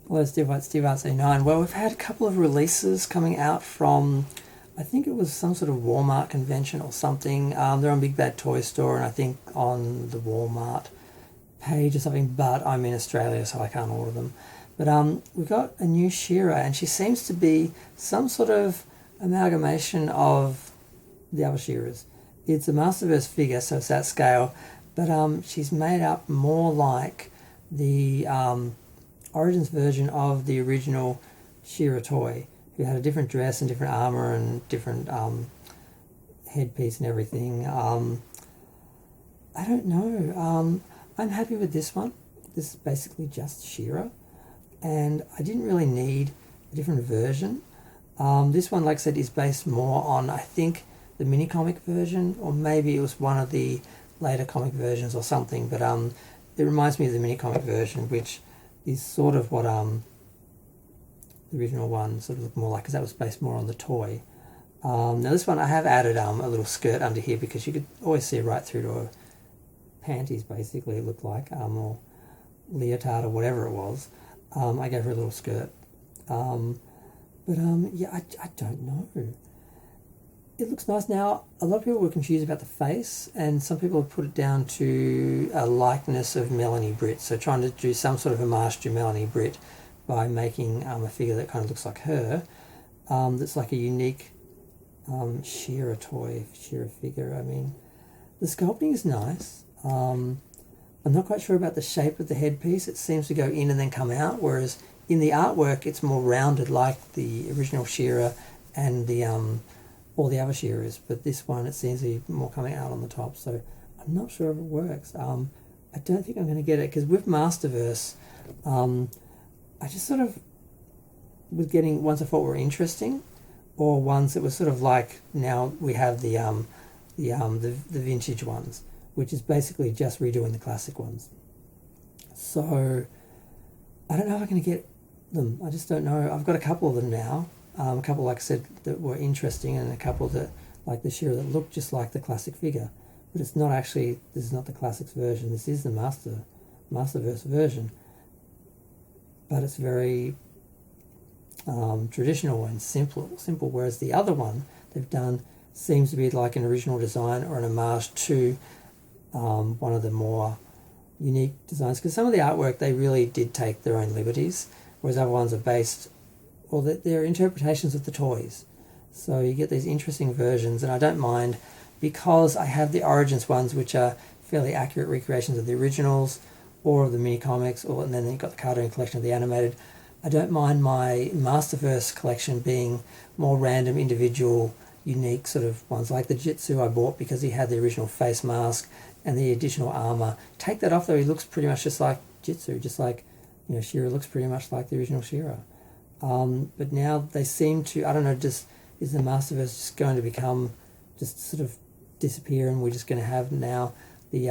Hello, Steve Arts 89. Well, we've had a couple of releases coming out from, I think it was some sort of Walmart convention or something. They're on Big Bad Toy Store and I think on the Walmart page or something, but I'm in Australia so I can't order them. But we've got a new She-Ra and she seems to be some sort of amalgamation of the other She-Ras. It's a Masterverse figure, so it's that scale, but she's made up more like the Origins version of the original She-Ra toy, who had a different dress and different armor and different headpiece and everything. I don't know. I'm happy with this one. This is basically just She-Ra, and I didn't really need a different version. This one, like I said, is based more on, I think, the mini comic version, or maybe it was one of the later comic versions or something, but it reminds me of the mini comic version, which is sort of what the original one sort of looked more like, because that was based more on the toy. Now this one I have added a little skirt under here because you could always see right through to her panties, basically, it looked like, or leotard or whatever it was. I gave her a little skirt. Yeah, I don't know. It looks nice. Now, a lot of people were confused about the face, and some people have put it down to a likeness of Melanie Britt, so trying to do some sort of homage to Melanie Britt by making a figure that kind of looks like her. That's like a unique She-Ra toy, She-Ra figure. I mean, the sculpting is nice. I'm not quite sure about the shape of the headpiece. It seems to go in and then come out, whereas in the artwork it's more rounded like the original She-Ra and the all the other She-Ras, but this one, it seems to be more coming out on the top, so I'm not sure if it works. I don't think I'm going to get it, because with Masterverse, I just sort of was getting ones I thought were interesting, or ones that were sort of like, now we have the vintage ones, which is basically just redoing the classic ones. So I don't know if I'm going to get them. I just don't know. I've got a couple of them now. A couple, like I said, that were interesting, and a couple that, like the She-Ra, that looked just like the classic figure. But it's not actually, this is not the classics version, this is the Masterverse version. But it's very traditional and simple, whereas the other one they've done seems to be like an original design or an homage to one of the more unique designs. Because some of the artwork, they really did take their own liberties, whereas other ones are based, or that they're interpretations of the toys. So you get these interesting versions, and I don't mind, because I have the Origins ones, which are fairly accurate recreations of the originals or of the mini comics, and then you've got the cartoon collection of the animated. I don't mind my Masterverse collection being more random, individual, unique sort of ones, like the Jitsu I bought because he had the original face mask and the additional armor. Take that off though, he looks pretty much just like Jitsu, just like, you know, She-Ra looks pretty much like the original She-Ra. But now they seem to, I don't know, just is the Masterverse just going to become, just sort of disappear, and we're just going to have now the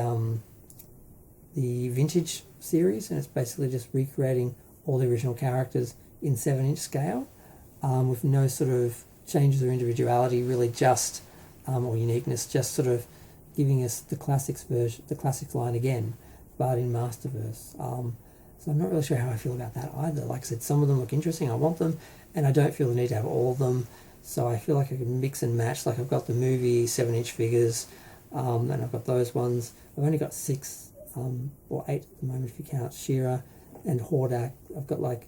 vintage series, and it's basically just recreating all the original characters in 7-inch scale, with no sort of changes or individuality, really just, or uniqueness, just sort of giving us the classics version, the classics line again, but in Masterverse. So I'm not really sure how I feel about that either. Like I said, some of them look interesting, I want them, and I don't feel the need to have all of them. So I feel like I can mix and match. Like I've got the movie 7-inch figures, and I've got those ones. I've only got 6 or 8 at the moment if you count She-Ra and Hordak. I've got like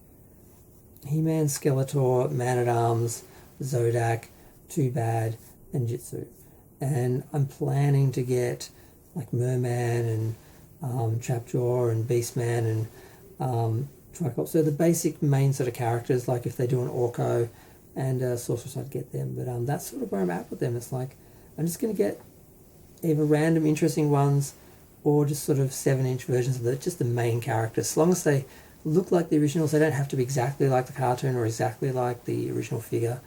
He-Man, Skeletor, Man-at-Arms, Zodak, Too Bad, and Jitsu. And I'm planning to get like Merman and Trapjaw and Beastman and Tricorp. So the basic main sort of characters, like if they do an Orko and Sorceress, I'd get them. But that's sort of where I'm at with them. It's like I'm just going to get either random interesting ones or just sort of 7-inch versions of just the main characters. As long as they look like the originals, they don't have to be exactly like the cartoon or exactly like the original figure.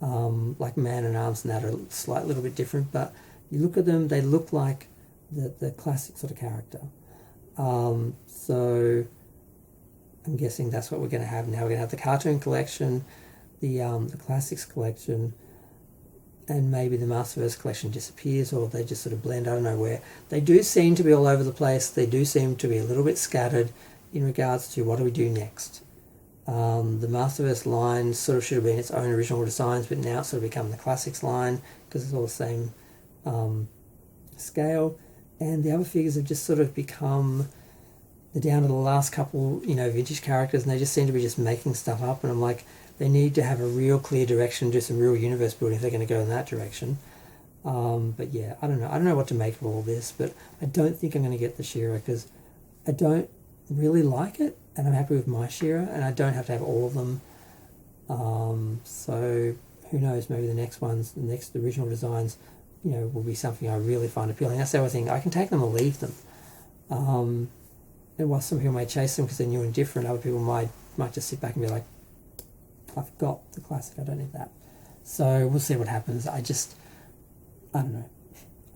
Like Man-at-Arms and that are a slight little bit different, but you look at them, they look like the classic sort of character. So I'm guessing that's what we're going to have now. We're going to have the cartoon collection, the classics collection, and maybe the Masterverse collection disappears, or they just sort of blend. I don't know where. They do seem to be all over the place. They do seem to be a little bit scattered in regards to what do we do next. The Masterverse line sort of should have been its own original designs, but now it's sort of become the Classics line because it's all the same scale. And the other figures have just sort of become, they're down to the last couple, vintage characters, and they just seem to be just making stuff up. And I'm like, they need to have a real clear direction, do some real universe building if they're going to go in that direction. But yeah, I don't know. I don't know what to make of all this, but I don't think I'm going to get the She-Ra because I don't really like it, and I'm happy with my She-Ra, and I don't have to have all of them. So who knows? Maybe the next original designs, will be something I really find appealing. That's the other thing. I can take them or leave them. And while some people may chase them because they're new and different, other people might just sit back and be like, I've got the classic, I don't need that. So we'll see what happens. I don't know.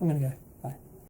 I'm going to go.